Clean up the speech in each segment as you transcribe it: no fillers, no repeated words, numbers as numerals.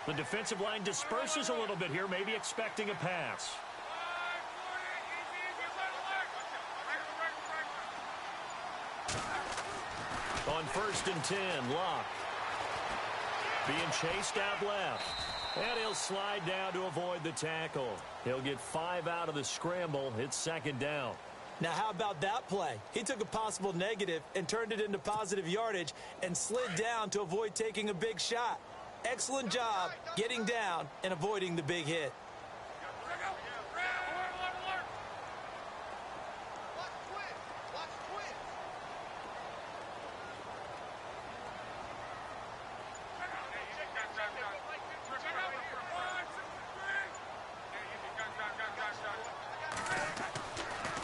The defensive line disperses a little bit here, maybe expecting a pass. On 1st and 10, Locke. Being chased out left. And he'll slide down to avoid the tackle. He'll get 5 out of the scramble. It's 2nd down. Now, how about that play? He took a possible negative and turned it into positive yardage and slid down to avoid taking a big shot. Excellent job getting down and avoiding the big hit.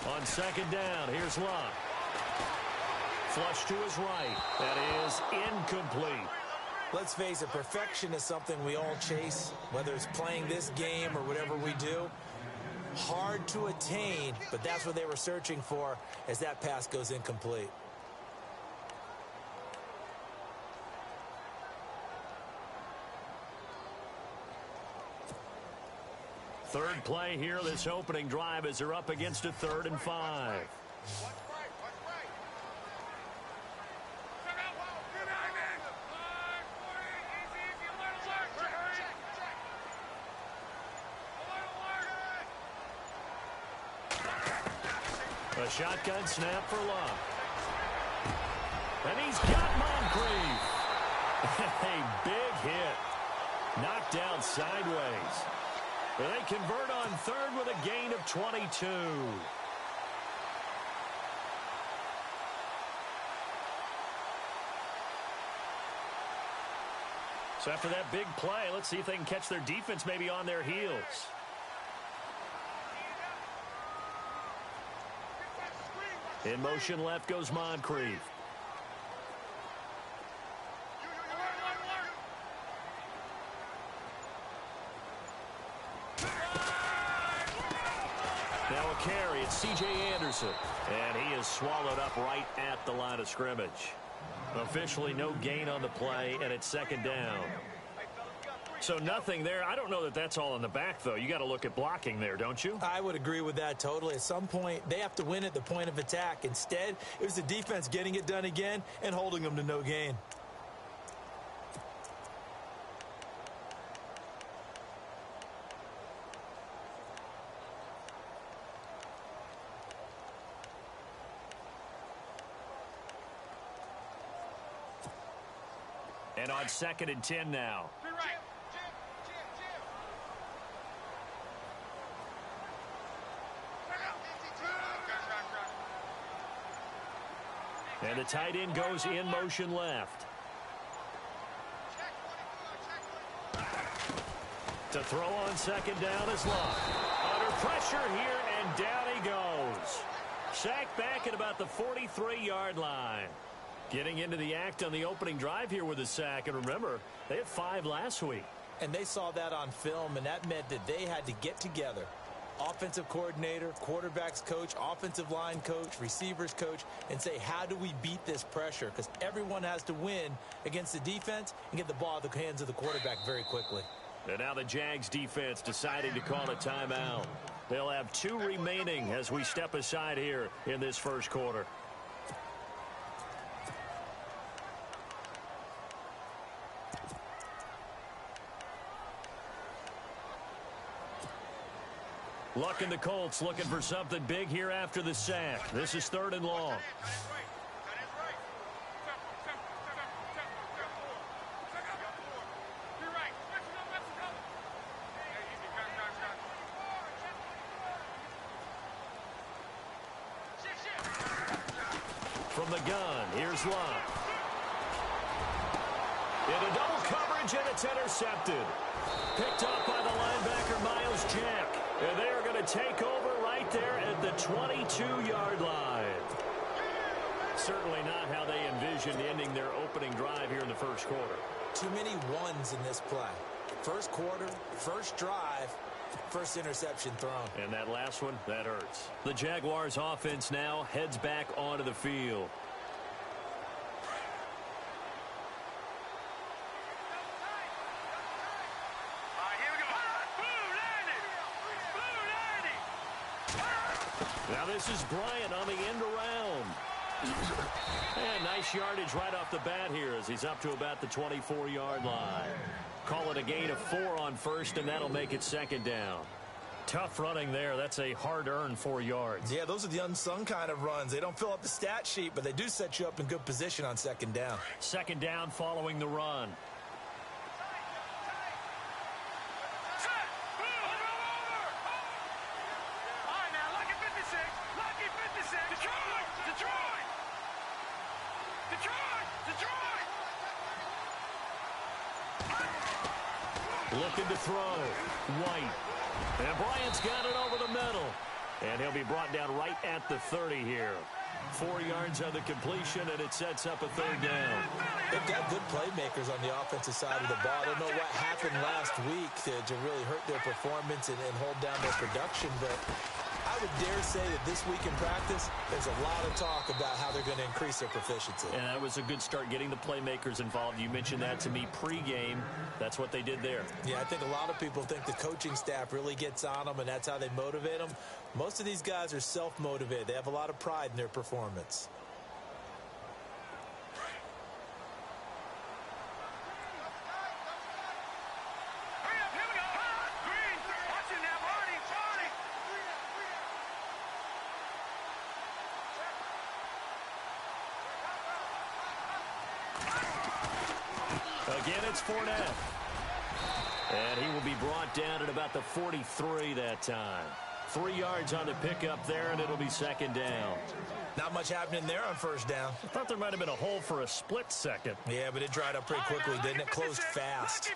On 2nd down, here's Locke. Flush to his right. That is incomplete. Let's face it, perfection is something we all chase, whether it's playing this game or whatever we do. Hard to attain, but that's what they were searching for as that pass goes incomplete. Third play here, this opening drive, as they're up against a 3rd and 5. A shotgun snap for Locke. And he's got Moncrief. A big hit. Knocked down sideways. But they convert on 3rd with a gain of 22. So after that big play, let's see if they can catch their defense maybe on their heels. In motion left goes Moncrief. Now a carry, it's C.J. Anderson. And he is swallowed up right at the line of scrimmage. Officially no gain on the play, and it's 2nd down. So nothing there. I don't know that that's all in the back, though. You got to look at blocking there, don't you? I would agree with that totally. At some point, they have to win at the point of attack. Instead, it was the defense getting it done again and holding them to no gain. And on 2nd and 10 now. And the tight end goes in motion left. To throw on 2nd down is Locke. Under pressure here, and down he goes. Sacked back at about the 43-yard line. Getting into the act on the opening drive here with a sack. And remember, they had 5 last week. And they saw that on film, and that meant that they had to get together. Offensive coordinator, quarterbacks coach, offensive line coach, receivers coach, and say, how do we beat this pressure? Because everyone has to win against the defense and get the ball in the hands of the quarterback very quickly. And now the Jags defense deciding to call a timeout. They'll have 2 remaining as we step aside here in this first quarter. Luck and the Colts looking for something big here after the sack. This is 3rd and long. From the gun, here's Locke. Into double coverage, and it's intercepted. Picked up by the linebacker, Miles Jack. And they are going to take over right there at the 22-yard line. Certainly not how they envisioned ending their opening drive here in the first quarter. Too many ones in this play. First quarter, first drive, first interception thrown. And that last one, that hurts. The Jaguars offense now heads back onto the field. Now this is Bryant on the end around. And nice yardage right off the bat here as he's up to about the 24-yard line. Call it a gain of 4 on first, and that'll make it second down. Tough running there. That's a hard-earned 4 yards. Yeah, those are the unsung kind of runs. They don't fill up the stat sheet, but they do set you up in good position on second down. Second down following the run. Looking to throw. White. And Bryant's got it over the middle. And he'll be brought down right at the 30 here. 4 yards on the completion, and it sets up a third down. They've got good playmakers on the offensive side of the ball. I don't know what happened last week to really hurt their performance and hold down their production, but I would dare say that this week in practice, there's a lot of talk about how they're going to increase their proficiency. And that was a good start, getting the playmakers involved. You mentioned that to me pregame. That's what they did there. Yeah, I think a lot of people think the coaching staff really gets on them, and that's how they motivate them. Most of these guys are self-motivated. They have a lot of pride in their performance. Again, it's Fournette. And he will be brought down at about the 43 that time. 3 yards on the pickup there, and it'll be second down. Not much happening there on first down. I thought there might have been a hole for a split second. Yeah, but it dried up pretty quickly, didn't it? Closed fast.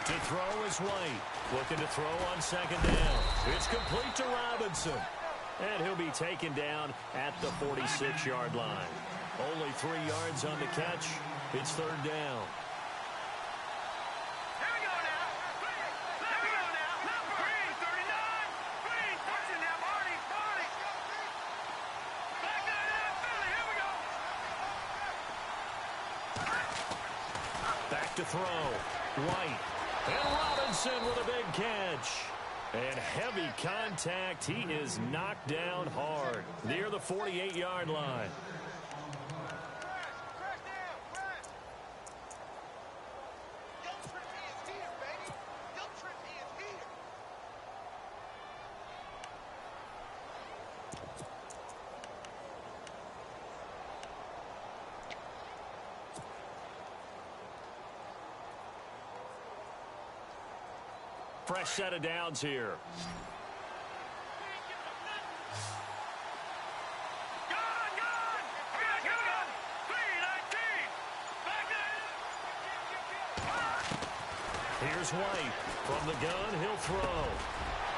To throw is White. Looking to throw on second down. It's complete to Robinson. And he'll be taken down at the 46-yard line. Only 3 yards on the catch. It's third down. Back to throw. White. And Robinson with a big catch. And heavy contact. He is knocked down hard near the 48-yard line. Fresh set of downs here. Here's White. From the gun, he'll throw.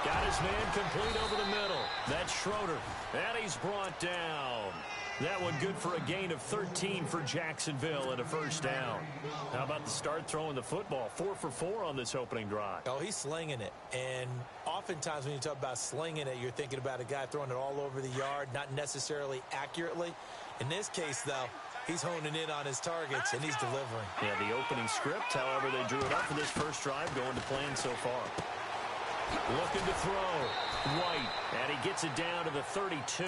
Got his man complete over the middle. That's Schroeder. And he's brought down. That one good for a gain of 13 for Jacksonville and a first down. How about the start throwing the football? 4 for 4 on this opening drive. Oh, he's slinging it. And oftentimes when you talk about slinging it, you're thinking about a guy throwing it all over the yard, not necessarily accurately. In this case, though, he's honing in on his targets, and he's delivering. Yeah, the opening script, however, they drew it up for this first drive, going to plan so far. Looking to throw. White, and he gets it down to the 32.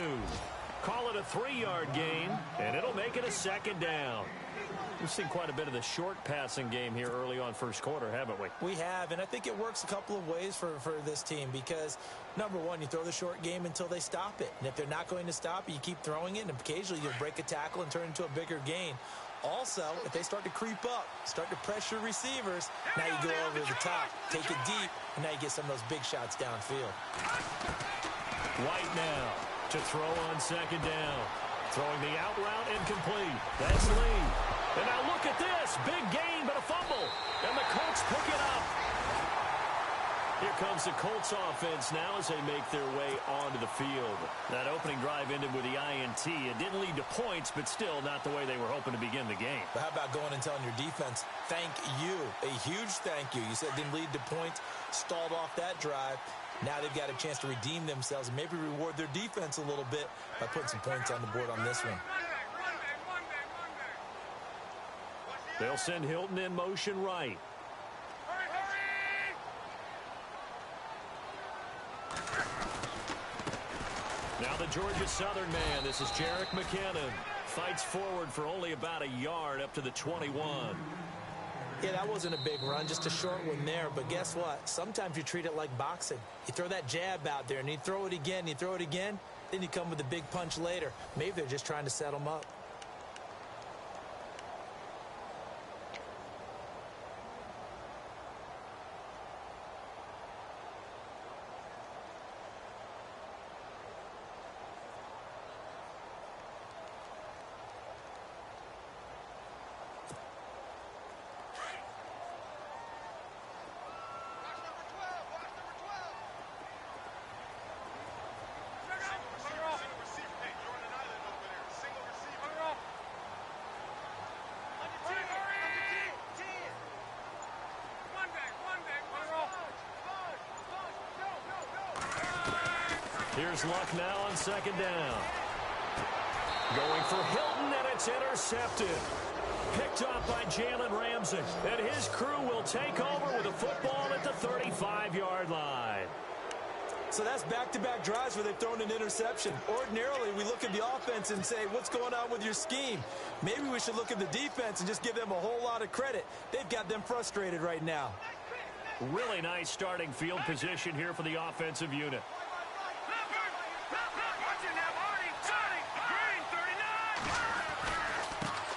Call it a 3-yard gain, and it'll make it a second down. We've seen quite a bit of the short passing game here early on first quarter, haven't we? We have, and I think it works a couple of ways for this team because, number one, you throw the short game until they stop it. And if they're not going to stop it, you keep throwing it, and occasionally you'll break a tackle and turn it into a bigger gain. Also, if they start to creep up, start to pressure receivers, now you go over the top, take it deep, and now you get some of those big shots downfield. White now to throw on second down. Throwing the out route incomplete. That's Lee. And now look at this. Big gain, but a fumble. And the Colts pick it up. Here comes the Colts offense now as they make their way onto the field. That opening drive ended with the INT. It didn't lead to points, but still not the way they were hoping to begin the game. But how about going and telling your defense, thank you, a huge thank you. You said it didn't lead to points, stalled off that drive. Now they've got a chance to redeem themselves and maybe reward their defense a little bit by putting some points on the board on this one. They'll send Hilton in motion right. Now the Georgia Southern man, this is Jerick McKinnon. Fights forward for only about a yard up to the 21. Yeah, that wasn't a big run, just a short one there. But guess what? Sometimes you treat it like boxing. You throw that jab out there, and you throw it again, you throw it again, then you come with a big punch later. Maybe they're just trying to set them up. Here's Luck now on second down. Going for Hilton, and it's intercepted. Picked up by Jalen Ramsey. And his crew will take over with a football at the 35-yard line. So that's back-to-back drives where they've thrown an interception. Ordinarily, we look at the offense and say, what's going on with your scheme? Maybe we should look at the defense and just give them a whole lot of credit. They've got them frustrated right now. Really nice starting field position here for the offensive unit.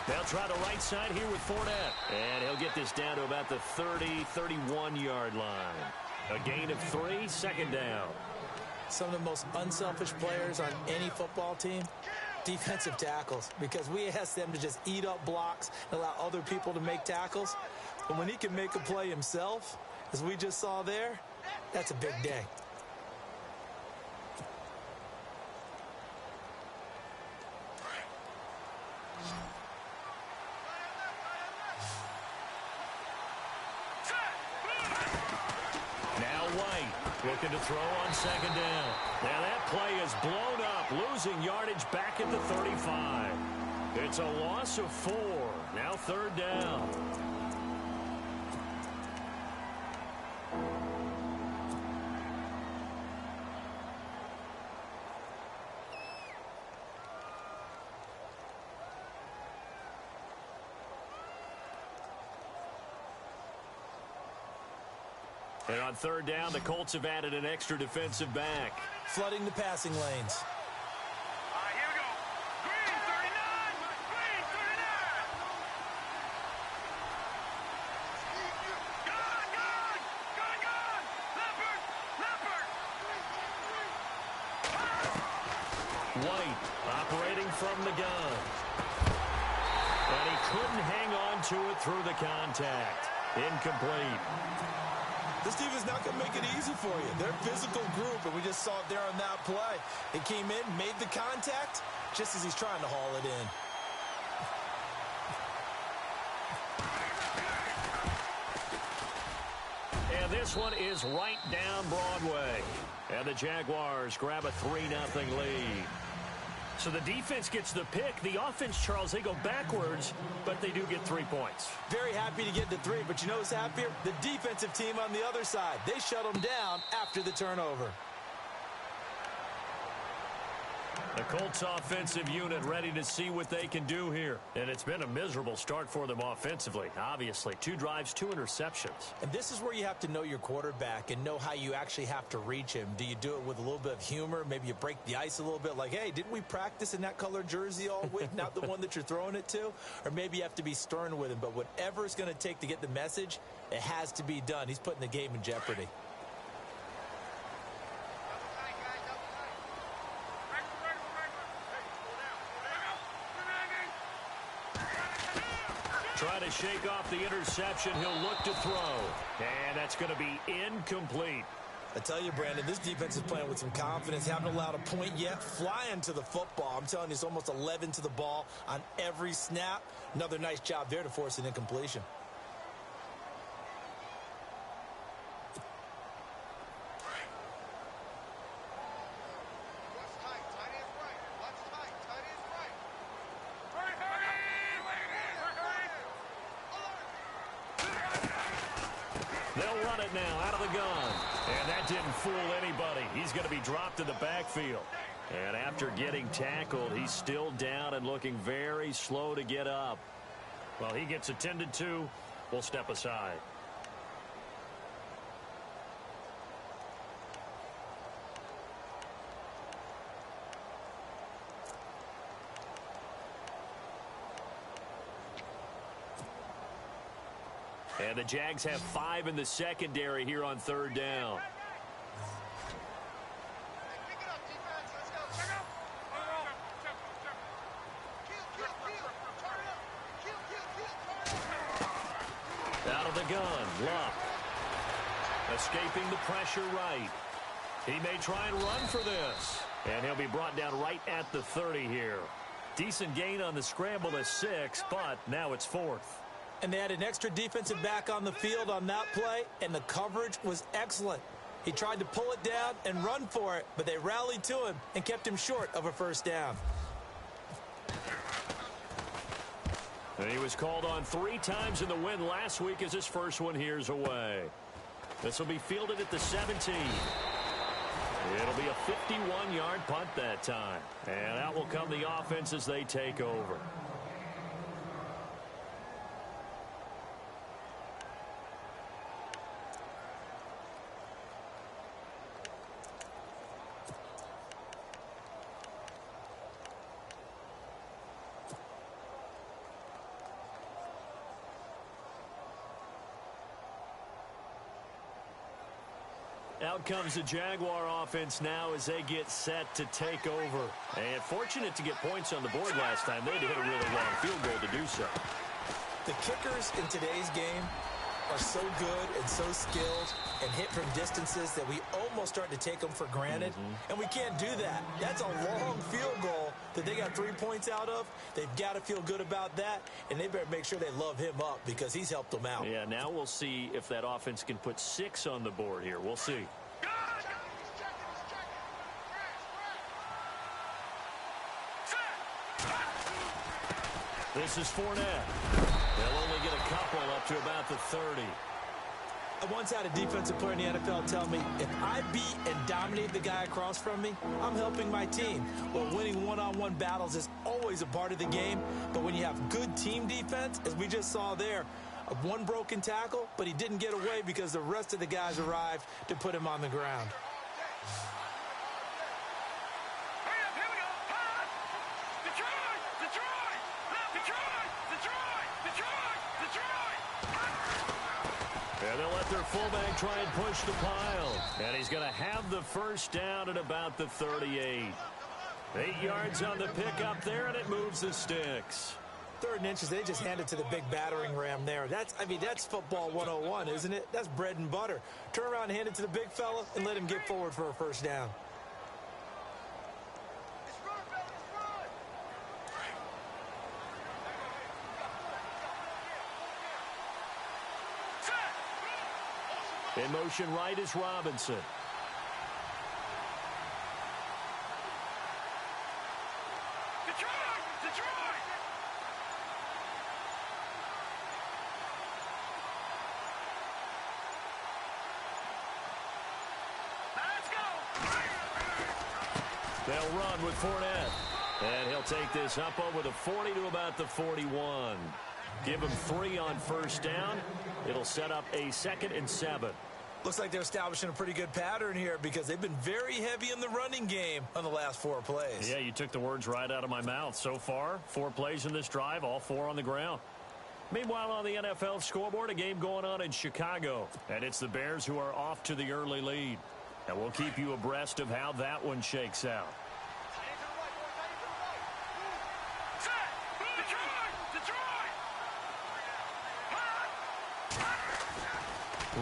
They'll try the right side here with Fournette. And he'll get this down to about the 30, 31-yard line. A gain of 3, second down. Some of the most unselfish players on any football team, defensive tackles, because we ask them to just eat up blocks and allow other people to make tackles. But when he can make a play himself, as we just saw there, that's a big day. Looking to throw on second down. Now that play is blown up, losing yardage back at the 35. It's a loss of 4. Now third down. And on third down, the Colts have added an extra defensive back. Flooding the passing lanes. Here we go. Green 39. Green 39. Gone. Leopard. White operating from the gun. And he couldn't hang on to it through the contact. Incomplete. This defense not going to make it easy for you. They're a physical group, and we just saw it there on that play. He came in, made the contact, just as he's trying to haul it in. And this one is right down Broadway. And the Jaguars grab a 3-0 lead. So the defense gets the pick. The offense, Charles, they go backwards, but they do get 3 points. Very happy to get the 3, but you know who's happier? The defensive team on the other side. They shut them down after the turnover. The Colts offensive unit ready to see what they can do here. And it's been a miserable start for them offensively. Obviously, 2 drives, 2 interceptions. And this is where you have to know your quarterback and know how you actually have to reach him. Do you do it with a little bit of humor? Maybe you break the ice a little bit like, hey, didn't we practice in that color jersey all week? Not the one that you're throwing it to? Or maybe you have to be stern with him. But whatever it's going to take to get the message, it has to be done. He's putting the game in jeopardy. Try to shake off the interception. He'll look to throw. And that's going to be incomplete. I tell you, Brandon, this defense is playing with some confidence. Haven't allowed a point yet. Flying to the football. I'm telling you, it's almost 11 to the ball on every snap. Another nice job there to force an incompletion. They'll run it now out of the gun. And that didn't fool anybody. He's going to be dropped in the backfield. And after getting tackled, he's still down and looking very slow to get up. Well, he gets attended to. We'll step aside. And the Jags have 5 in the secondary here on 3rd down. Out of the gun, Luck. Escaping the pressure right. He may try and run for this. And he'll be brought down right at the 30 here. Decent gain on the scramble to 6, but now it's 4th. And they had an extra defensive back on the field on that play, and the coverage was excellent. He tried to pull it down and run for it, but they rallied to him and kept him short of a 1st down. And he was called on 3 times in the win last week as his first one here's away. This will be fielded at the 17. It'll be a 51-yard punt that time. And out will come the offense as they take over. Out comes the Jaguar offense now as they get set to take over. And fortunate to get points on the board last time. They had to hit a really long field goal to do so. The kickers in today's game are so good and so skilled and hit from distances that we almost start to take them for granted. And we can't do that. That's a long field goal that they got 3 points out of. They've got to feel good about that, and they better make sure they love him up because he's helped them out. Yeah, now we'll see if that offense can put 6 on the board here. We'll see. This is Fournette. They'll only get a couple up to about the 30. I once had a defensive player in the NFL tell me, if I beat and dominate the guy across from me, I'm helping my team. Well, winning one-on-one battles is always a part of the game, but when you have good team defense, as we just saw there, one broken tackle, but he didn't get away because the rest of the guys arrived to put him on the ground. And they'll let their fullback try and push the pile. And he's going to have the 1st down at about the 38. 8 yards on the pickup there, and it moves the sticks. 3rd and inches, they just hand it to the big battering ram there. That's football 101, isn't it? That's bread and butter. Turn around and hand it to the big fella and let him get forward for a 1st down. In motion right is Robinson. Detroit! Let's go! They'll run with Fournette. And he'll take this up over the 40 to about the 41. Give him 3 on 1st down. It'll set up a 2nd and 7. Looks like they're establishing a pretty good pattern here because they've been very heavy in the running game on the last 4 plays. Yeah, you took the words right out of my mouth. So far, 4 plays in this drive, all 4 on the ground. Meanwhile, on the NFL scoreboard, a game going on in Chicago. And it's the Bears who are off to the early lead. And we'll keep you abreast of how that one shakes out.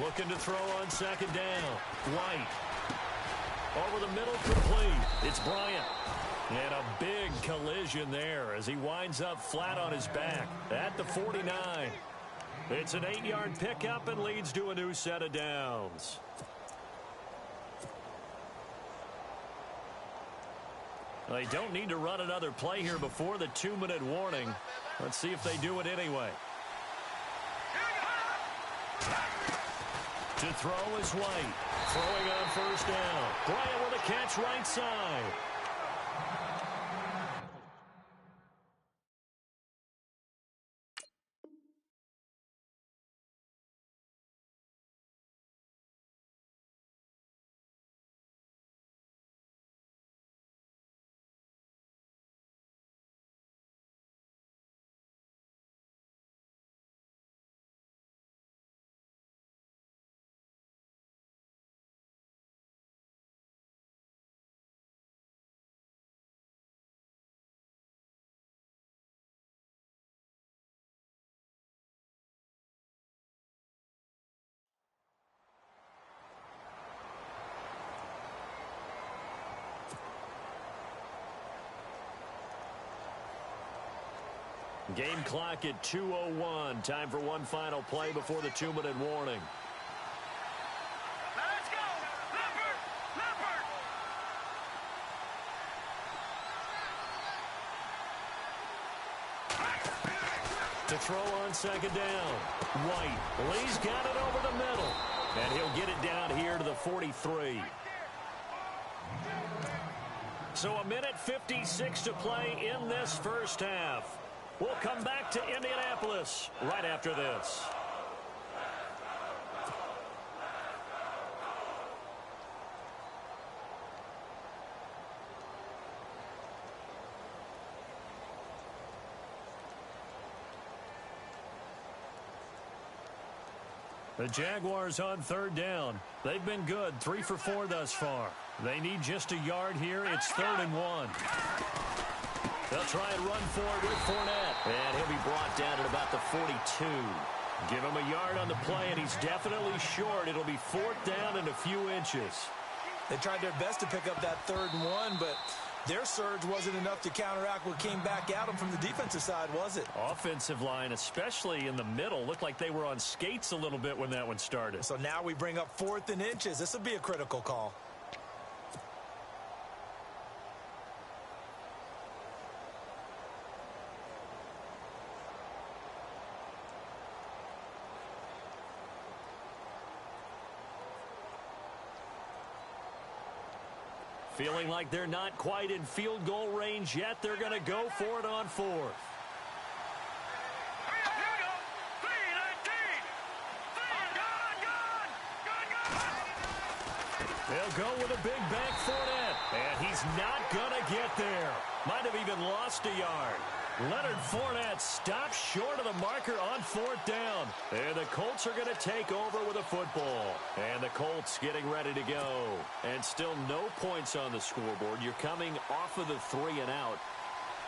Looking to throw on 2nd down. White. Over the middle, complete. It's Bryant. And a big collision there as he winds up flat on his back at the 49. It's an 8-yard pickup and leads to a new set of downs. They don't need to run another play here before the 2-minute warning. Let's see if they do it anyway. To throw is White. Throwing on first down. Bryant with a catch right side. Game clock at 2:01. Time for one final play before the 2-minute warning. Let's go! Leopard! Leopard! To throw on second down. White. Lee's got it over the middle. And he'll get it down here to the 43. So a minute 56 to play in this first half. We'll come back to Indianapolis right after this. The Jaguars on third down. They've been good, 3 for 4 thus far. They need just a yard here. It's 3rd and 1. They'll try and run forward with Fournette. And he'll be brought down at about the 42. Give him a yard on the play, and he's definitely short. It'll be 4th down and a few inches. They tried their best to pick up that 3rd and 1, but their surge wasn't enough to counteract what came back at them from the defensive side, was it? Offensive line, especially in the middle, looked like they were on skates a little bit when that one started. So now we bring up 4th and inches. This will be a critical call. Feeling like they're not quite in field goal range yet. They're going to go for it on 4th. Here we go! 3-19! They'll go with a big bank Fournette. And he's not going to get there. Might have even lost a yard. Leonard Fournette stops short of the marker on 4th down. And the Colts are going to take over with a football. And the Colts getting ready to go. And still no points on the scoreboard. You're coming off of the 3 and out.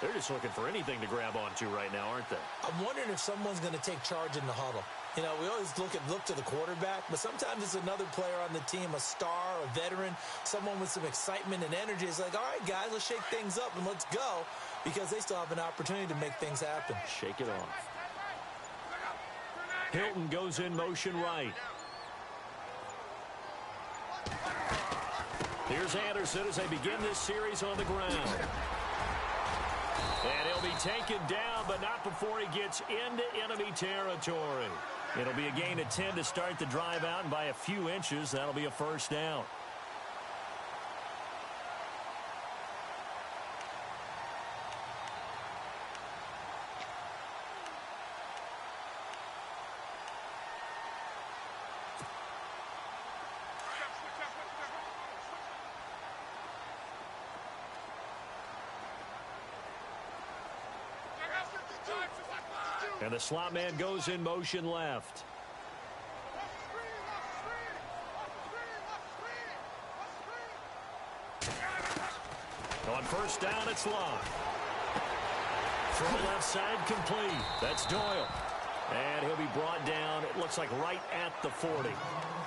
They're just looking for anything to grab onto right now, aren't they? I'm wondering if someone's going to take charge in the huddle. You know, we always look to the quarterback, but sometimes it's another player on the team, a star, a veteran, someone with some excitement and energy. It's like, all right, guys, let's shake things up and let's go, because they still have an opportunity to make things happen. Shake it off. Hilton goes in motion right. Here's Anderson as they begin this series on the ground. And he'll be taken down, but not before he gets into enemy territory. It'll be a gain of 10 to start the drive out, and by a few inches, that'll be a first down. And the slot man goes in motion left. On first down, it's Love. Throw left side complete. That's Doyle. And he'll be brought down, it looks like right at the 40.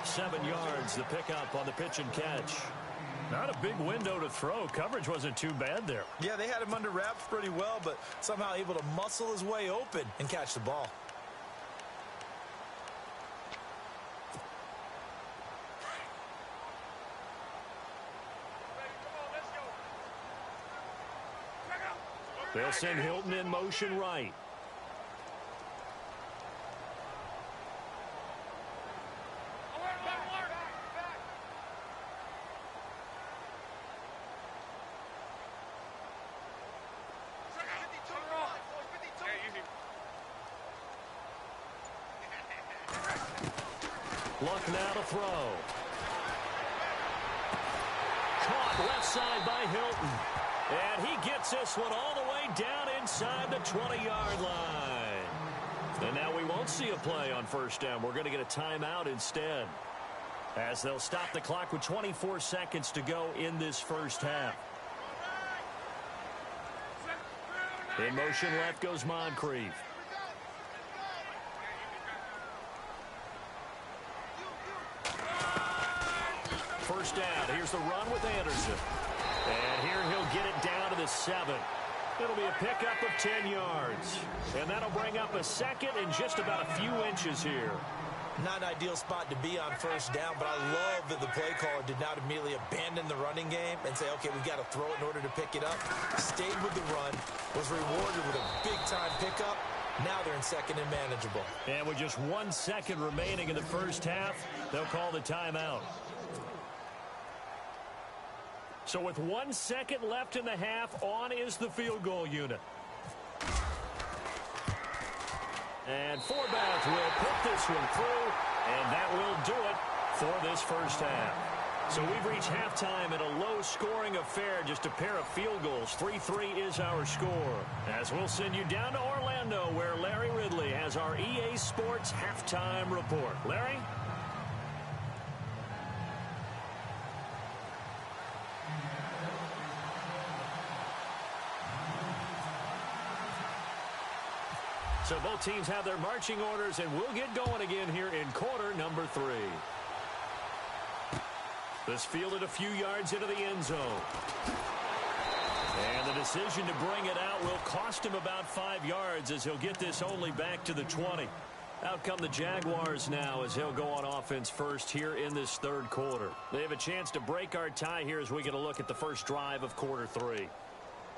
7 yards, the pickup on the pitch and catch. Not a big window to throw. Coverage wasn't too bad there. Yeah, they had him under wraps pretty well, but somehow able to muscle his way open and catch the ball. They'll send Hilton in motion right. Look now to throw. Caught left side by Hilton. And he gets this one all the way down inside the 20-yard line. And now we won't see a play on first down. We're going to get a timeout instead, as they'll stop the clock with 24 seconds to go in this first half. In motion left goes Moncrief. First down. Here's the run with Anderson. And here he'll get it down to the 7. It'll be a pickup of 10 yards. And that'll bring up a second and just about a few inches here. Not an ideal spot to be on first down, but I love that the play caller did not immediately abandon the running game and say, okay, we've got to throw it in order to pick it up. Stayed with the run, was rewarded with a big-time pickup. Now they're in second and manageable. And with just 1 second remaining in the first half, they'll call the timeout. So with 1 second left in the half, on is the field goal unit. And Forbath will put this one through, and that will do it for this first half. So we've reached halftime in a low-scoring affair, just a pair of field goals. 3-3 is our score. As we'll send you down to Orlando, where Larry Ridley has our EA Sports halftime report. Larry? So both teams have their marching orders, and we'll get going again here in quarter number 3. This fielded a few yards into the end zone. And the decision to bring it out will cost him about 5 yards, as he'll get this only back to the 20. Out come the Jaguars now, as he'll go on offense first here in this third quarter. They have a chance to break our tie here as we get a look at the first drive of quarter 3.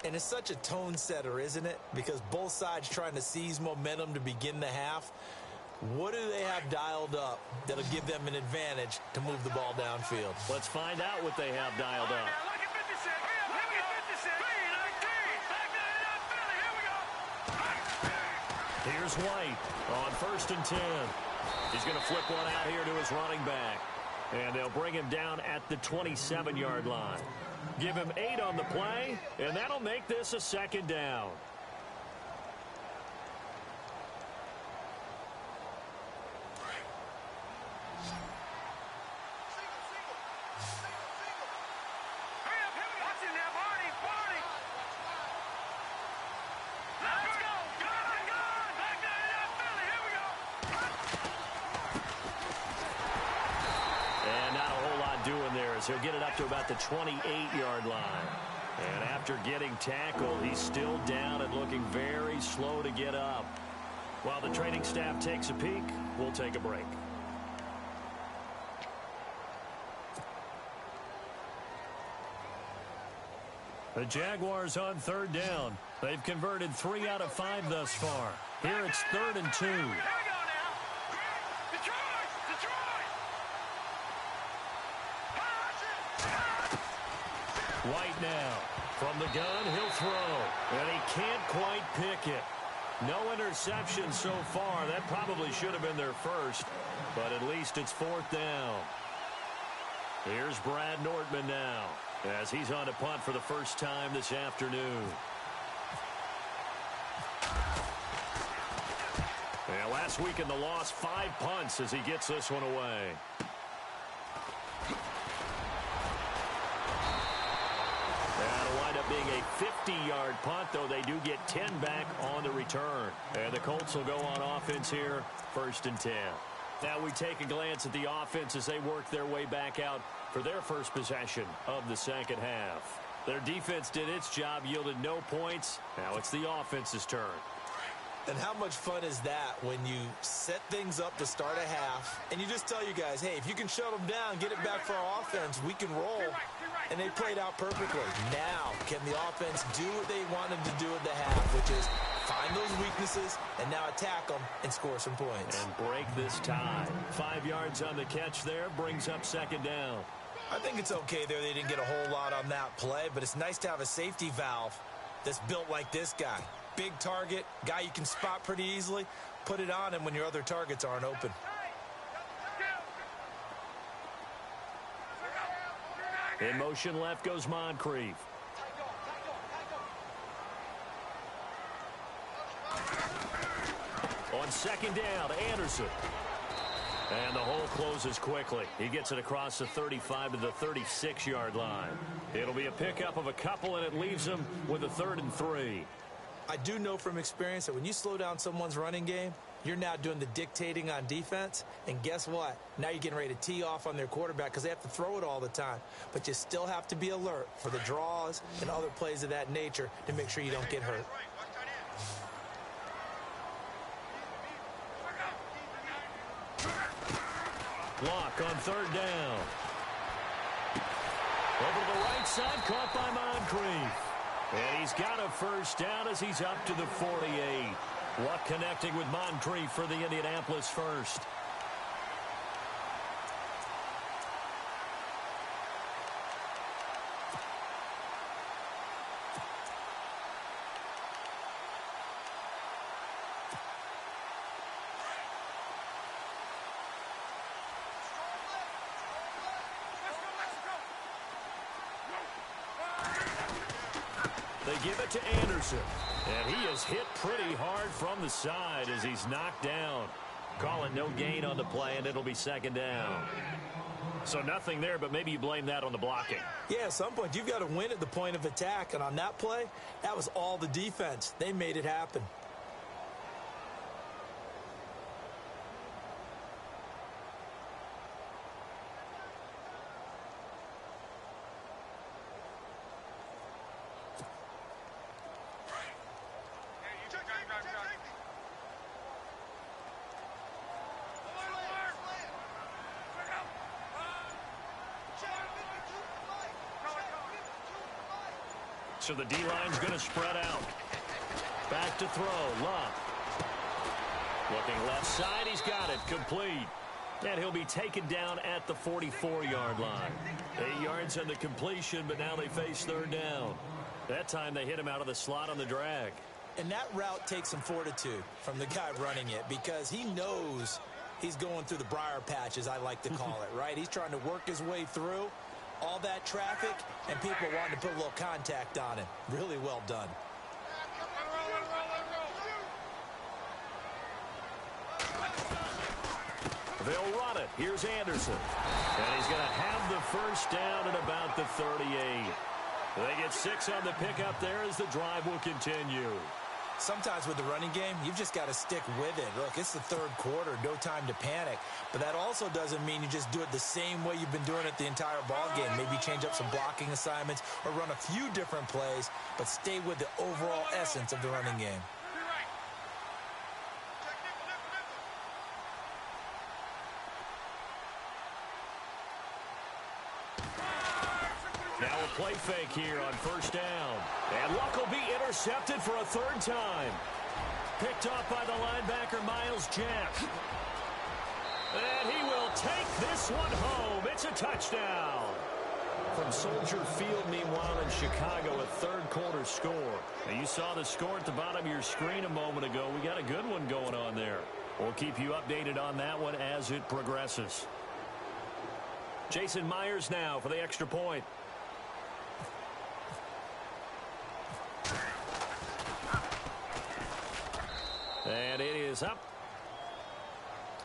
And it's such a tone setter, isn't it? Because both sides trying to seize momentum to begin the half. What do they have dialed up that'll give them an advantage to move the ball downfield? Let's find out what they have dialed up. Here's White on 1st and 10. He's going to flip one out here to his running back. And they'll bring him down at the 27-yard line. Give him 8 on the play, and that'll make this a second down. He'll get it up to about the 28-yard line. And after getting tackled, he's still down and looking very slow to get up. While the training staff takes a peek, we'll take a break. The Jaguars on 3rd down. They've converted 3 out of 5 thus far. Here it's 3rd and 2. White now. From the gun, he'll throw. And he can't quite pick it. No interception so far. That probably should have been their first. But at least it's 4th down. Here's Brad Nortman now, as he's on to punt for the first time this afternoon. And last week in the loss, 5 punts as he gets this one away. Being a 50-yard punt, though they do get 10 back on the return. And the Colts will go on offense here, 1st and 10. Now we take a glance at the offense as they work their way back out for their first possession of the second half. Their defense did its job, yielded no points. Now it's the offense's turn. And how much fun is that when you set things up to start a half and you just tell you guys, hey, if you can shut them down, get it back for our offense, we can roll. And they played out perfectly. Now, can the offense do what they wanted to do at the half, which is find those weaknesses and now attack them and score some points. And break this tie. 5 yards on the catch there, brings up 2nd down. I think it's okay there. They didn't get a whole lot on that play, but it's nice to have a safety valve that's built like this guy. Big target, guy you can spot pretty easily. Put it on him when your other targets aren't open. In motion left goes Moncrief. On second down, Anderson. And the hole closes quickly. He gets it across the 35 to the 36-yard line. It'll be a pickup of a couple, and it leaves him with a 3rd and 3. I do know from experience that when you slow down someone's running game, you're now doing the dictating on defense. And guess what? Now you're getting ready to tee off on their quarterback because they have to throw it all the time. But you still have to be alert for the draws and other plays of that nature to make sure you don't get hurt. Block on 3rd down. Over to the right side, caught by Moncrief. And he's got a 1st down as he's up to the 48. Luck connecting with Moncrief for the Indianapolis 1st. They give it to Anderson. And he is hit pretty hard from the side as he's knocked down. Call it no gain on the play, and it'll be 2nd down. So nothing there, but maybe you blame that on the blocking. Yeah, at some point, you've got to win at the point of attack. And on that play, that was all the defense. They made it happen. So the D-line's going to spread out. Back to throw. Luck. Looking left side. He's got it. Complete. And he'll be taken down at the 44-yard line. 8 yards on the completion, but now they face 3rd down. That time they hit him out of the slot on the drag. And that route takes some fortitude from the guy running it because he knows he's going through the briar patch, as I like to call it, right? He's trying to work his way through all that traffic, and people wanting to put a little contact on him. Really well done. They'll run it. Here's Anderson. And he's going to have the 1st down at about the 38. They get 6 on the pickup there as the drive will continue. Sometimes with the running game, you've just got to stick with it. Look, it's the 3rd quarter, no time to panic. But that also doesn't mean you just do it the same way you've been doing it the entire ball game. Maybe change up some blocking assignments or run a few different plays, but stay with the overall essence of the running game. Now a play fake here on 1st down. And Luck will be intercepted for a 3rd time. Picked off by the linebacker, Miles Jack. And he will take this one home. It's a touchdown. From Soldier Field, meanwhile, in Chicago, a 3rd quarter score. Now, you saw the score at the bottom of your screen a moment ago. We got a good one going on there. We'll keep you updated on that one as it progresses. Jason Myers now for the extra point. And it is up.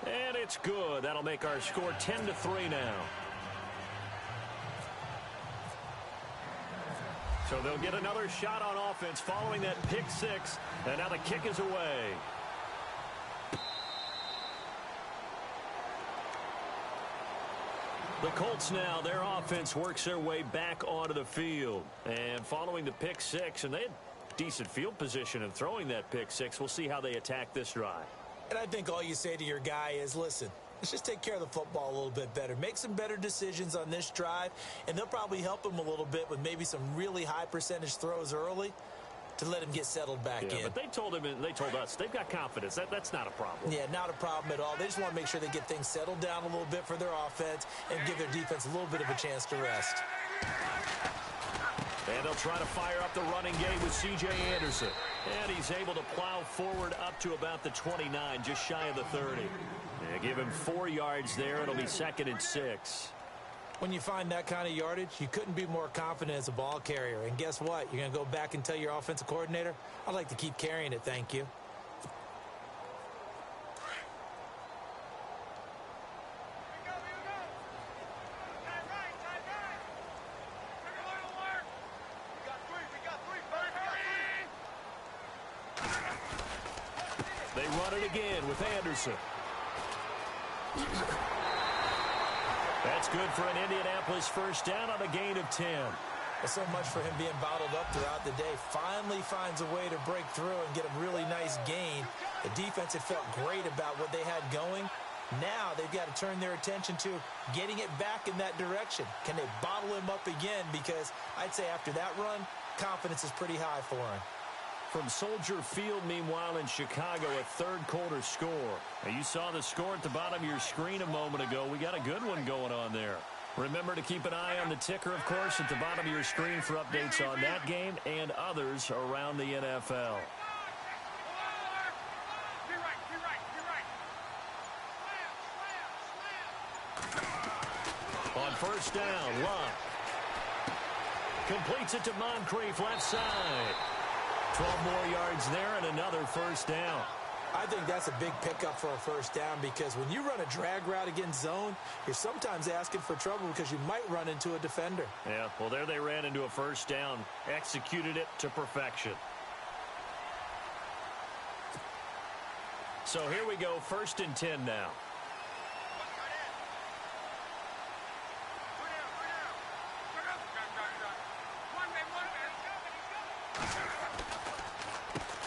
And it's good. That'll make our score 10-3 now. So they'll get another shot on offense following that pick 6. And now the kick is away. The Colts now, their offense works their way back onto the field. And following the pick 6, and they had decent field position in throwing that pick 6. We'll see how they attack this drive. And I think all you say to your guy is, listen, let's just take care of the football a little bit better. Make some better decisions on this drive, and they'll probably help him a little bit with maybe some really high percentage throws early to let him get settled back in. But they told him, and they told us, they've got confidence. That's not a problem. Yeah, not a problem at all. They just want to make sure they get things settled down a little bit for their offense and give their defense a little bit of a chance to rest. And they'll try to fire up the running game with C.J. Anderson. And he's able to plow forward up to about the 29, just shy of the 30. They give him 4 yards there. It'll be 2nd and 6. When you find that kind of yardage, you couldn't be more confident as a ball carrier. And guess what? You're going to go back and tell your offensive coordinator, I'd like to keep carrying it, thank you. They run it again with Anderson. That's good for an Indianapolis first down on a gain of 10. Well, so much for him being bottled up throughout the day. Finally finds a way to break through and get a really nice gain. The defense had felt great about what they had going. Now they've got to turn their attention to getting it back in that direction. Can they bottle him up again? Because I'd say after that run, confidence is pretty high for him. From Soldier Field, meanwhile, in Chicago, a third-quarter score. Now, you saw the score at the bottom of your screen a moment ago. We got a good one going on there. Remember to keep an eye on the ticker, of course, at the bottom of your screen for updates on that game and others around the NFL. On first down, Luck completes it to Moncrief, left side. 12 more yards there and another first down. I think that's a big pickup for a first down because when you run a drag route against zone, you're sometimes asking for trouble because you might run into a defender. Yeah, well, there they ran into a first down, executed it to perfection. So here we go, 1st and 10 now.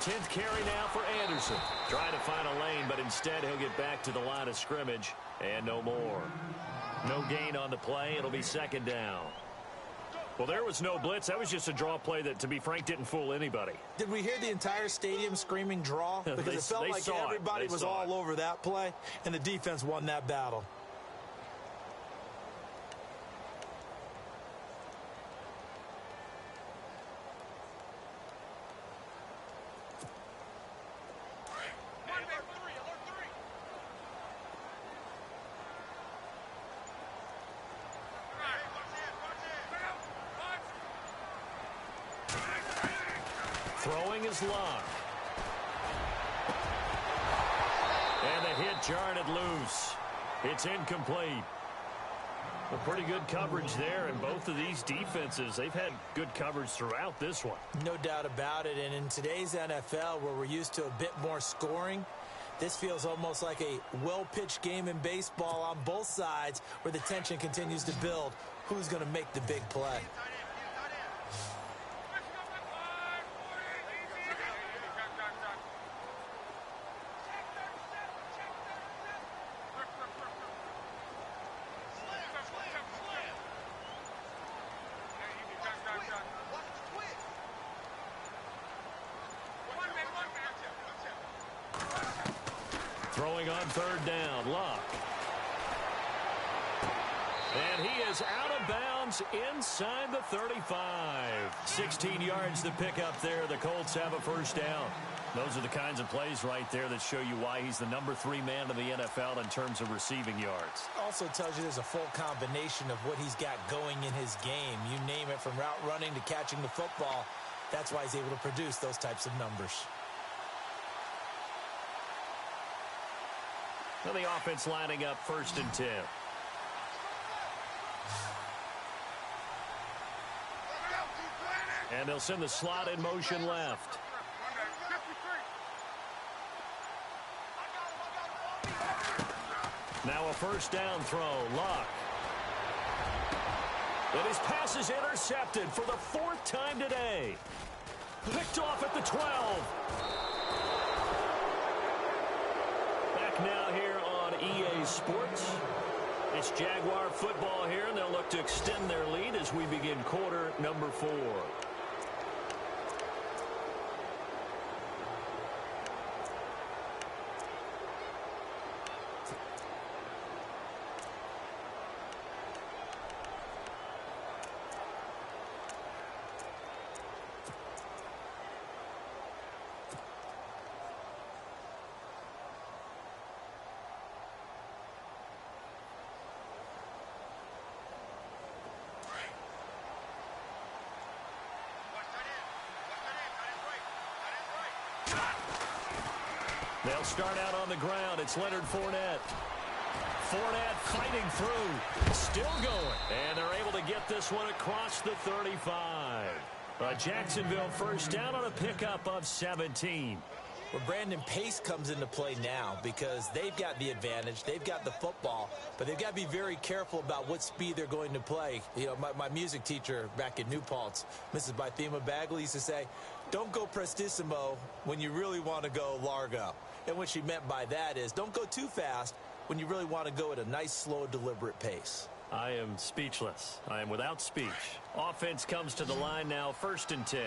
Tenth carry now for Anderson. Trying to find a lane, but instead he'll get back to the line of scrimmage and no more. No gain on the play. It'll be 2nd down. Well, there was no blitz. That was just a draw play that, to be frank, didn't fool anybody. Did we hear the entire stadium screaming draw? Because it felt like everybody was all over that play, and the defense won that battle. Throwing is Luck. And the hit jarred it loose. It's incomplete. Well, pretty good coverage there, and both of these defenses, they've had good coverage throughout this one. No doubt about it, and in today's NFL, where we're used to a bit more scoring, this feels almost like a well-pitched game in baseball on both sides where the tension continues to build. Who's going to make the big play? Throwing on 3rd down, Luck. And he is out of bounds inside the 35. 16 yards to pick up there. The Colts have a first down. Those are the kinds of plays right there that show you why he's the number 3 man in the NFL in terms of receiving yards. Also tells you there's a full combination of what he's got going in his game. You name it, from route running to catching the football. That's why he's able to produce those types of numbers. So the offense lining up 1st and 10. And they'll send the slot in motion left. Now a first down throw. Luck. And his pass is intercepted for the 4th time today. Picked off at the 12. Back now here on EA Sports. It's Jaguar football here, and they'll look to extend their lead as we begin quarter number 4. They'll start out on the ground. It's Leonard Fournette. Fournette fighting through. Still going. And they're able to get this one across the 35. Jacksonville first down on a pickup of 17. Well, Brandon, pace comes into play now because they've got the advantage. They've got the football, but they've got to be very careful about what speed they're going to play. You know, my music teacher back in New Paltz, Mrs. Bythema Bagley, used to say, don't go prestissimo when you really want to go largo. And what she meant by that is don't go too fast when you really want to go at a nice, slow, deliberate pace. I am speechless. I am without speech. Offense comes to the line now, 1st and 10.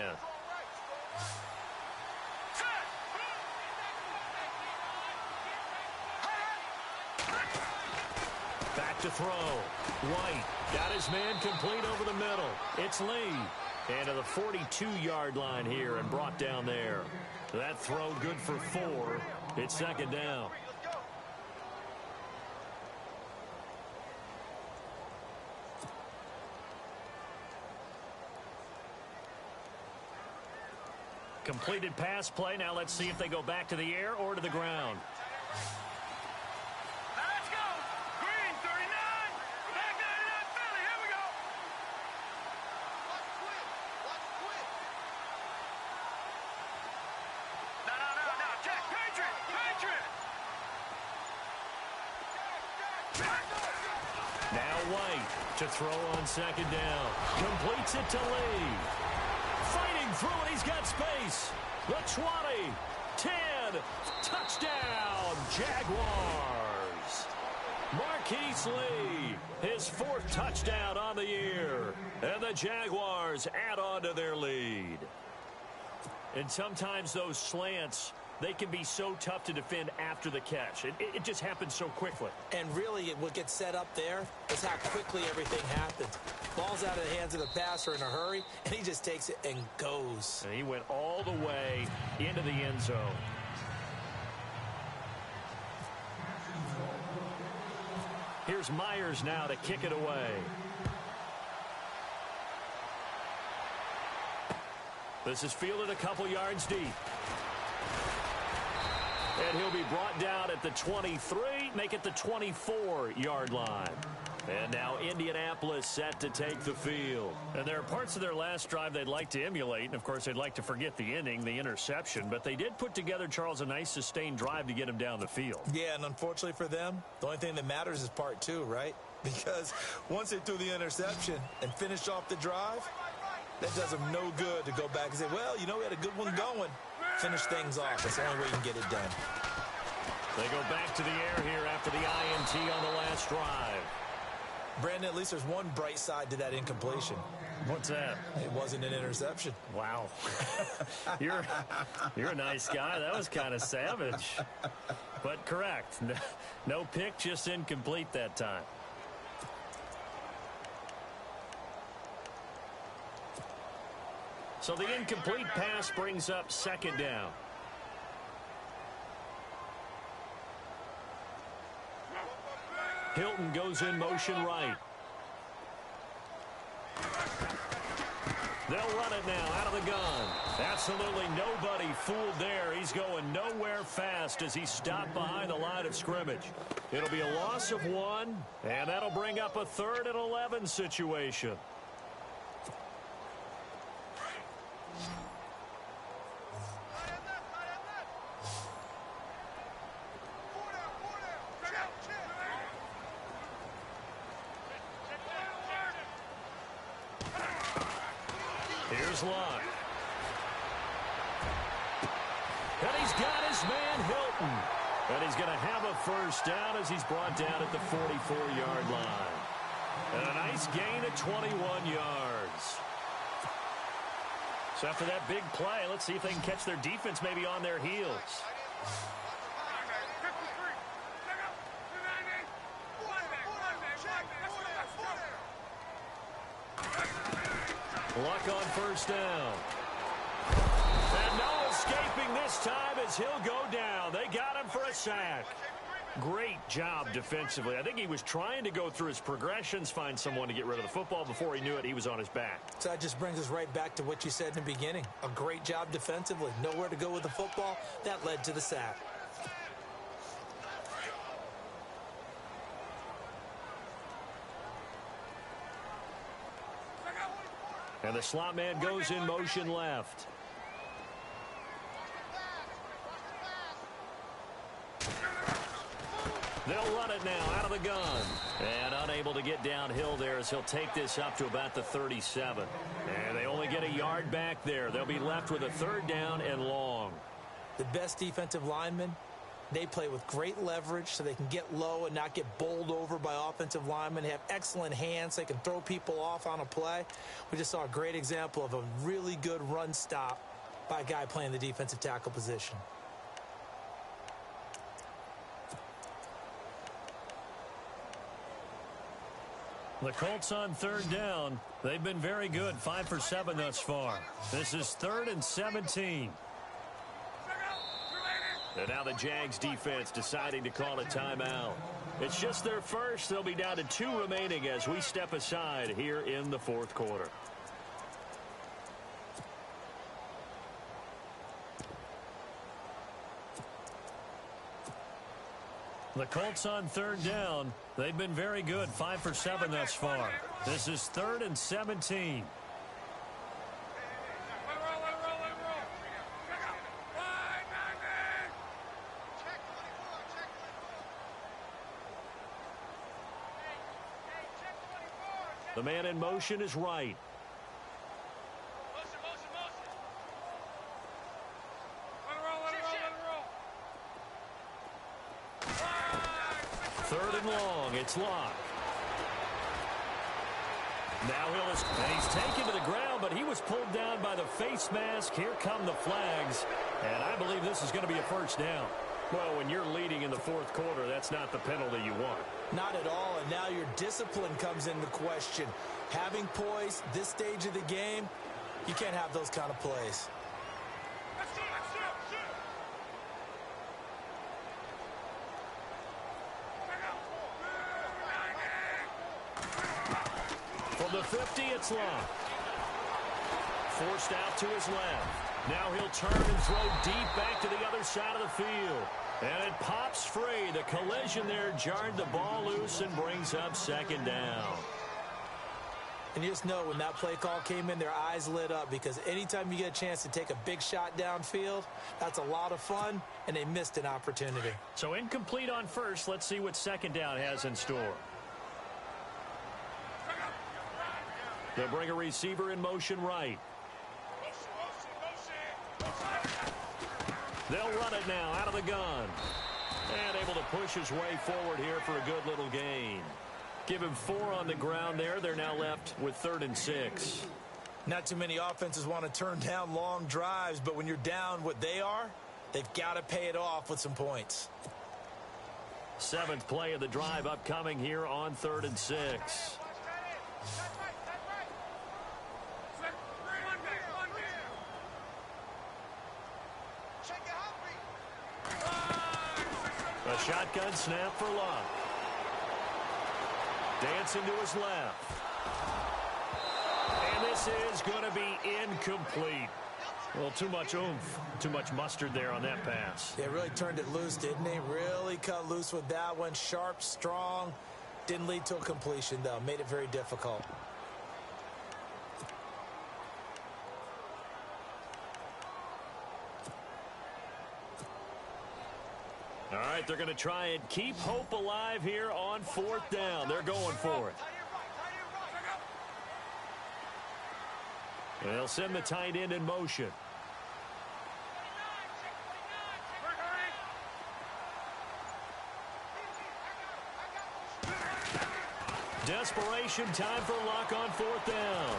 Back to throw. White got his man complete over the middle. It's Lee. And to the 42-yard line here and brought down there. That throw good for 4. It's 2nd down. Completed pass play. Now let's see if they go back to the air or to the ground. Let's go. Green 39. Back 99 Philly. Here we go. Watch quick. No. Check. Patriot. Now White to throw on 2nd down. Completes it to Lee. Fighting through it. He's got space. The 20. 10. Touchdown, Jaguars. Marquise Lee, his 4th touchdown on the year. And the Jaguars add on to their lead. And sometimes those slants, they can be so tough to defend after the catch. It just happens so quickly. And really, what gets set up there is how quickly everything happens. Ball's out of the hands of the passer in a hurry, and he just takes it and goes. And he went all the way into the end zone. Here's Myers now to kick it away. This is fielded a couple yards deep. And he'll be brought down at the 23, make it the 24-yard line. And now Indianapolis set to take the field. And there are parts of their last drive they'd like to emulate. And, of course, they'd like to forget the inning, the interception. But they did put together, Charles, a nice sustained drive to get him down the field. Yeah, and unfortunately for them, the only thing that matters is part 2, right? Because once they threw the interception and finished off the drive, that does them no good to go back and say, well, you know, we had a good one going. Finish things off. That's the only way you can get it done. They go back to the air here after the INT on the last drive. Brandon, at least there's one bright side to that incompletion. What's that? It wasn't an interception. Wow. You're a nice guy. That was kind of savage. But correct. No pick, just incomplete that time. So the incomplete pass brings up 2nd down. Hilton goes in motion right. They'll run it now out of the gun. Absolutely nobody fooled there. He's going nowhere fast as he stopped behind the line of scrimmage. It'll be a loss of 1, and that'll bring up a 3rd and 11 situation. Here's Luck. And he's got his man Hilton. And he's going to have a first down as he's brought down at the 44-yard line. And a nice gain of 21 yards. So after that big play, let's see if they can catch their defense maybe on their heels. Luck on first down. And no escaping this time as he'll go down. They got him for a sack. Great job defensively. I think he was trying to go through his progressions, find someone to get rid of the football. Before he knew it, he was on his back. So that just brings us right back to what you said in the beginning. A great job defensively. Nowhere to go with the football. That led to the sack. And the slot man goes in motion left. They'll run it now out of the gun. And unable to get downhill there as he'll take this up to about the 37. And they only get a yard back there. They'll be left with a 3rd down and long. The best defensive linemen, they play with great leverage so they can get low and not get bowled over by offensive linemen. They have excellent hands. They can throw people off on a play. We just saw a great example of a really good run stop by a guy playing the defensive tackle position. The Colts on 3rd down. They've been very good, 5 for 7 thus far. This is 3rd and 17. And now the Jags defense deciding to call a timeout. It's just their first. They'll be down to 2 remaining as we step aside here in the 4th quarter. The Colts on 3rd down. They've been very good, 5 for 7 thus far. This is 3rd and 17. The man in motion is right. Third and long. It's locked. Now he's taken to the ground, but he was pulled down by the face mask. Here come the flags, and I believe this is going to be a 1st down. Well, when you're leading in the 4th quarter, that's not the penalty you want. Not at all, and now your discipline comes into question. Having poise, this stage of the game, you can't have those kind of plays. From the 50, it's locked. Forced out to his left. Now he'll turn and throw deep back to the other side of the field. And it pops free. The collision there jarred the ball loose and brings up 2nd down. And you just know when that play call came in, their eyes lit up, because anytime you get a chance to take a big shot downfield, that's a lot of fun, and they missed an opportunity. So incomplete on first. Let's see what 2nd down has in store. They'll bring a receiver in motion right. They'll run it now out of the gun. And able to push his way forward here for a good little gain. Give him 4 on the ground there. They're now left with 3rd and 6. Not too many offenses want to turn down long drives, but when you're down what they are, they've got to pay it off with some points. 7th play of the drive upcoming here on 3rd and 6. A shotgun snap for Luck. Dancing to his left. And this is going to be incomplete. Well, too much oomph, too much mustard there on that pass. They really turned it loose, didn't they? Really cut loose with that one. Sharp, strong. Didn't lead to a completion, though. Made it very difficult. All right, they're going to try and keep hope alive here on 4th down. They're going for it. They'll send the tight end in motion. Desperation time for Luck on 4th down.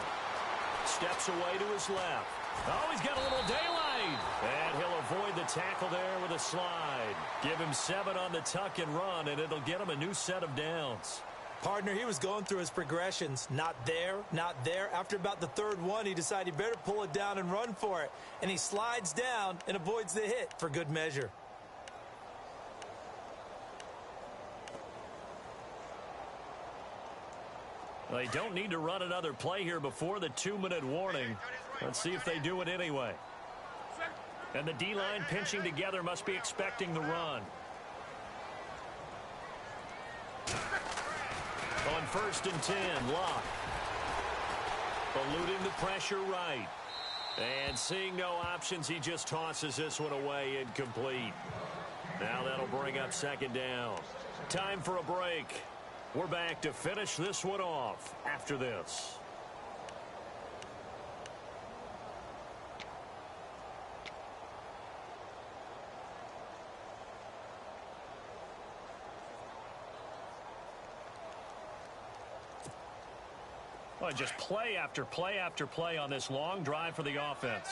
Steps away to his left. Oh, he's got a little daylight. And he'll avoid the tackle there with a slide. Give him 7 on the tuck and run, and it'll get him a new set of downs. Partner, he was going through his progressions. Not there, not there. After about the 3rd one, he decided he better pull it down and run for it. And he slides down and avoids the hit for good measure. They don't need to run another play here before the 2-minute warning. Let's see if they do it anyway. And the D-line pinching together must be expecting the run. On 1st and 10, Locke. Eluding the pressure right. And seeing no options, he just tosses this one away incomplete. Now that'll bring up second down. Time for a break. We're back to finish this one off after this. Well, just play after play after play on this long drive for the offense.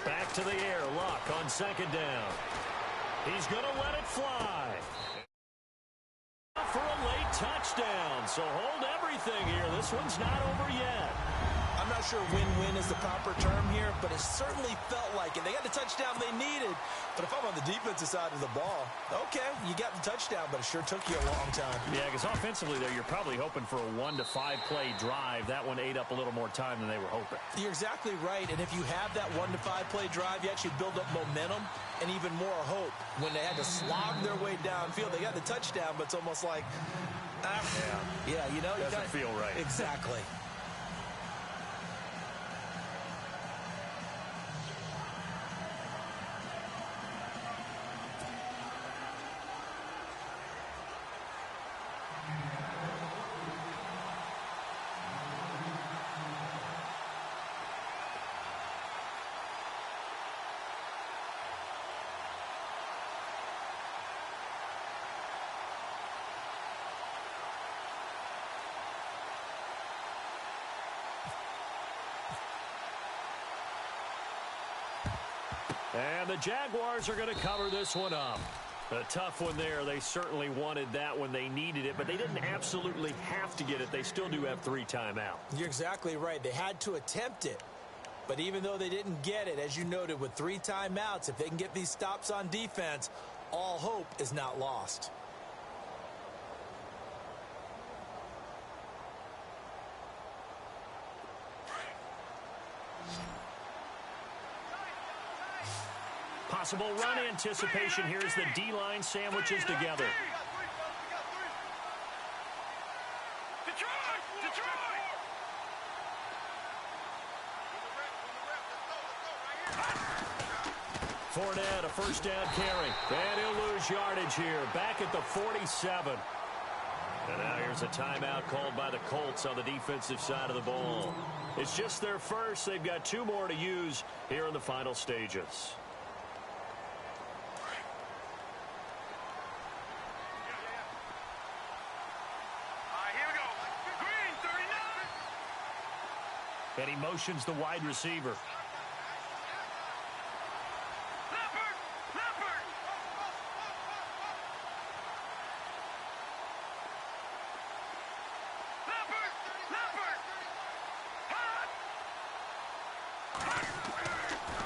Back to the air. Luck on second down. He's going to let it fly. For a late touchdown. So hold everything here. This one's not over yet. I'm not sure win-win is the proper term here, but it certainly felt like it. They got the touchdown they needed. But if I'm on the defensive side of the ball, okay, you got the touchdown, but it sure took you a long time. Yeah, because offensively there, you're probably hoping for a 1 to 5 play drive. That one ate up a little more time than they were hoping. You're exactly right. And if you have that 1 to 5 play drive, you actually build up momentum and even more hope. When they had to slog their way downfield, they got the touchdown, but it's almost like, yeah, you know. Doesn't feel right. Exactly. And the Jaguars are going to cover this one up. A tough one there. They certainly wanted that when they needed it, but they didn't absolutely have to get it. They still do have 3 timeouts. You're exactly right. They had to attempt it. But even though they didn't get it, as you noted, with 3 timeouts, if they can get these stops on defense, all hope is not lost. Possible run anticipation here as the D-line sandwiches together. Fournette, a first down carry. And he'll lose yardage here. Back at the 47. And now here's a timeout called by the Colts on the defensive side of the ball. It's just their first. They've got 2 more to use here in the final stages. And he motions the wide receiver.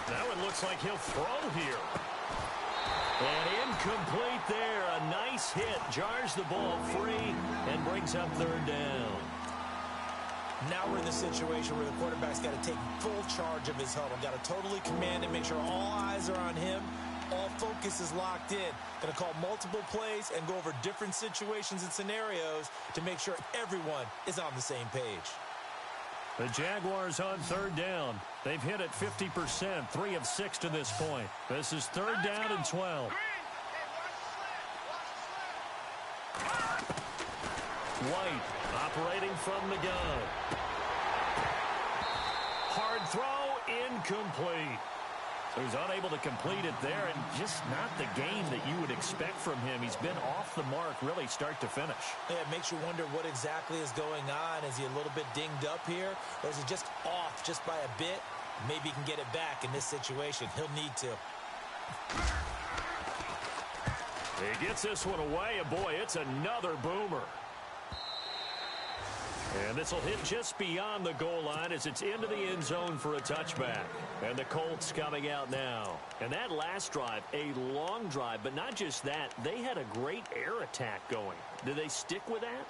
That one looks like he'll throw here. And incomplete there. A nice hit. Jars the ball free and brings up 3rd down. Now we're in the situation where the quarterback's got to take full charge of his huddle. Got to totally command and make sure all eyes are on him. All focus is locked in. Going to call multiple plays and go over different situations and scenarios to make sure everyone is on the same page. The Jaguars on 3rd down. They've hit it 50%, 3 of 6 to this point. This is 3rd down and 12. White operating from the gun. Hard throw, incomplete. So he's unable to complete it there, and just not the game that you would expect from him. He's been off the mark really start to finish. Yeah, it makes you wonder what exactly is going on. Is he a little bit dinged up here, or is he just off just by a bit? Maybe he can get it back in this situation. He'll need to. He gets this one away, and boy, it's another boomer. And this will hit just beyond the goal line as it's into the end zone for a touchback. And the Colts coming out now. And that last drive, a long drive, but not just that. They had a great air attack going. Do they stick with that?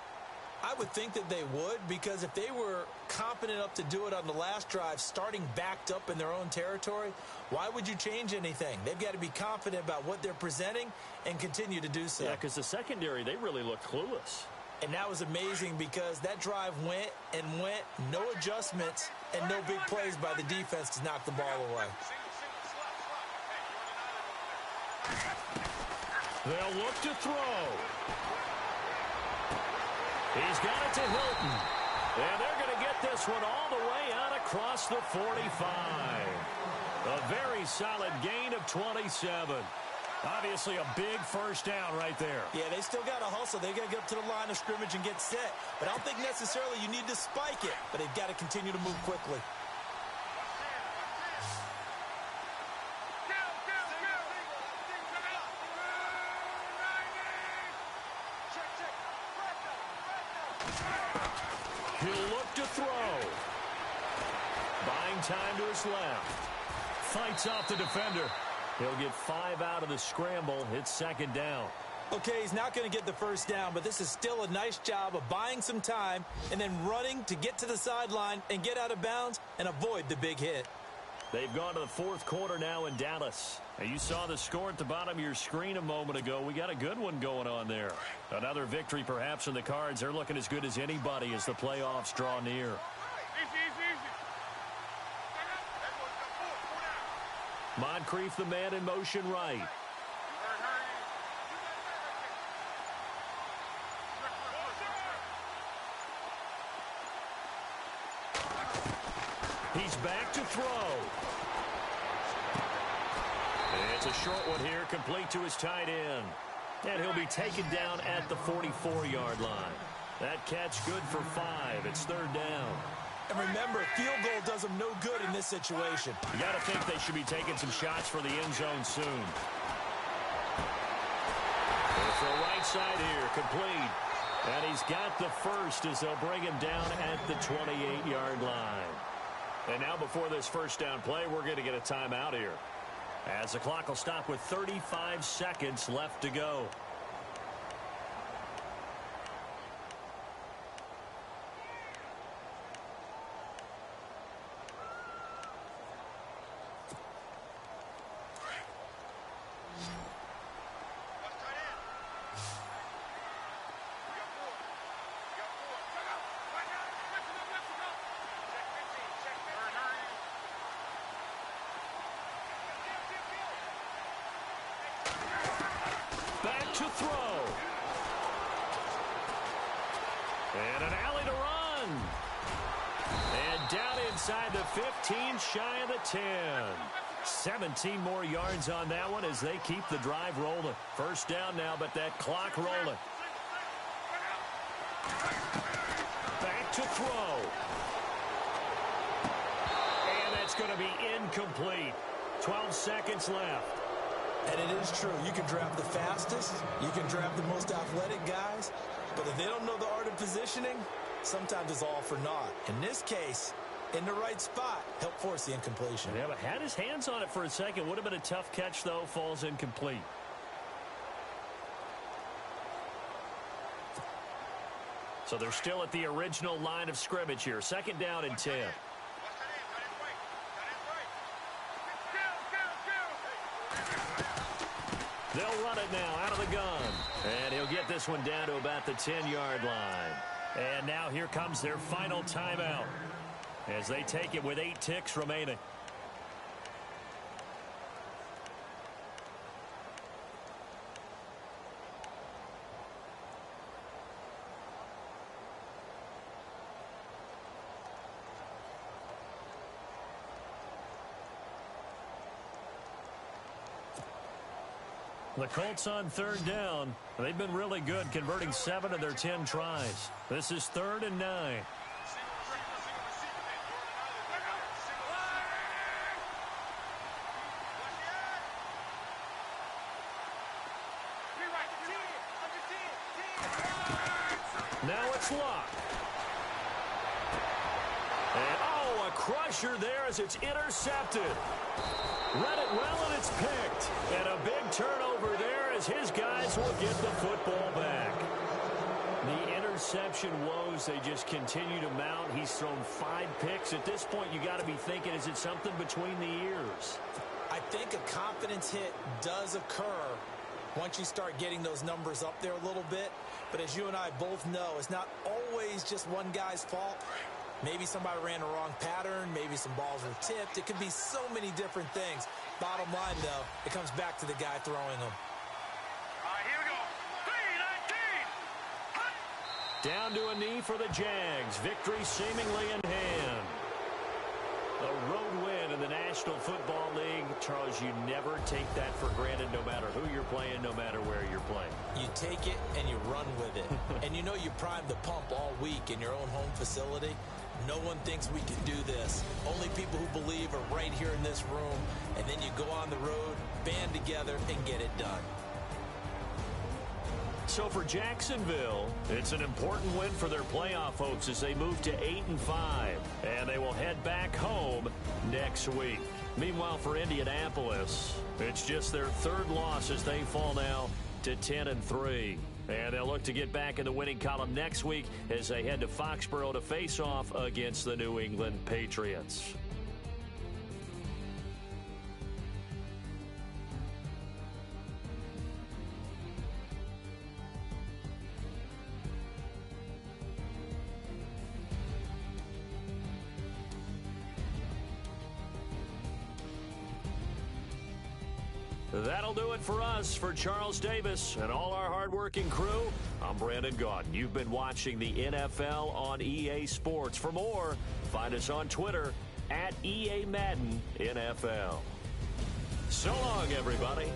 I would think that they would, because if they were confident enough to do it on the last drive, starting backed up in their own territory, why would you change anything? They've got to be confident about what they're presenting and continue to do so. Yeah, because the secondary, they really look clueless. And that was amazing because that drive went and went, no adjustments, and no big plays by the defense to knock the ball away. They'll look to throw. He's got it to Hilton. And they're going to get this one all the way out across the 45. A very solid gain of 27. Obviously a big first down right there. Yeah, they still got to hustle. They got to get up to the line of scrimmage and get set. But I don't think necessarily you need to spike it. But they've got to continue to move quickly. He'll look to throw. Buying time to his left. Fights off the defender. He'll get 5 out of the scramble. It's second down. Okay, he's not going to get the first down, but this is still a nice job of buying some time and then running to get to the sideline and get out of bounds and avoid the big hit. They've gone to the fourth quarter now in Dallas. And you saw the score at the bottom of your screen a moment ago. We got a good one going on there. Another victory perhaps in the cards. They're looking as good as anybody as the playoffs draw near. Moncrief, the man in motion right. He's back to throw. It's a short one here, complete to his tight end. And he'll be taken down at the 44-yard line. That catch good for 5. It's third down. And remember, field goal does them no good in this situation. You got to think they should be taking some shots for the end zone soon. It's the right side here, complete. And he's got the first as they'll bring him down at the 28-yard line. And now before this first down play, we're going to get a timeout here, as the clock will stop with 35 seconds left to go. To throw. And an alley to run. And down inside the 15, shy of the 10. 17 more yards on that one as they keep the drive rolling. First down now, but that clock rolling. Back to throw. And that's going to be incomplete. 12 seconds left. And it is true. You can draft the fastest. You can draft the most athletic guys. But if they don't know the art of positioning, sometimes it's all for naught. In this case, in the right spot, help force the incompletion. Yeah, but had his hands on it for a second. Would have been a tough catch, though. Falls incomplete. So they're still at the original line of scrimmage here. Second down and 10. They'll run it now out of the gun. And he'll get this one down to about the 10-yard line. And now here comes their final timeout as they take it with 8 ticks remaining. The Colts on third down. They've been really good, converting 7 of their 10 tries. This is 3rd and 9. Now it's Luck. And, oh, a crusher there as it's intercepted. Read it well, and it's picked. And a big turnover there as his guys will get the football back. The interception woes, they just continue to mount. He's thrown 5 picks. At this point, you got to be thinking, is it something between the ears? I think a confidence hit does occur once you start getting those numbers up there a little bit. But as you and I both know, it's not always just one guy's fault. Maybe somebody ran the wrong pattern. Maybe some balls were tipped. It could be so many different things. Bottom line, though, it comes back to the guy throwing them. All right, here we go. 3-19. Down to a knee for the Jags. Victory seemingly in hand. A road win in the National Football League. Charles, you never take that for granted no matter who you're playing, no matter where you're playing. You take it and you run with it. And you know you primed the pump all week in your own home facility. No one thinks we can do this. Only people who believe are right here in this room. And then you go on the road, band together, and get it done. So for Jacksonville, it's an important win for their playoff hopes as they move to 8-5. And they will head back home next week. Meanwhile, for Indianapolis, it's just their third loss as they fall now to 10-3. And they'll look to get back in the winning column next week as they head to Foxborough to face off against the New England Patriots. That'll do it for us. For Charles Davis and all our hardworking crew, I'm Brandon Gaudin. You've been watching the NFL on EA Sports. For more, find us on Twitter @EA Madden NFL. So long, everybody.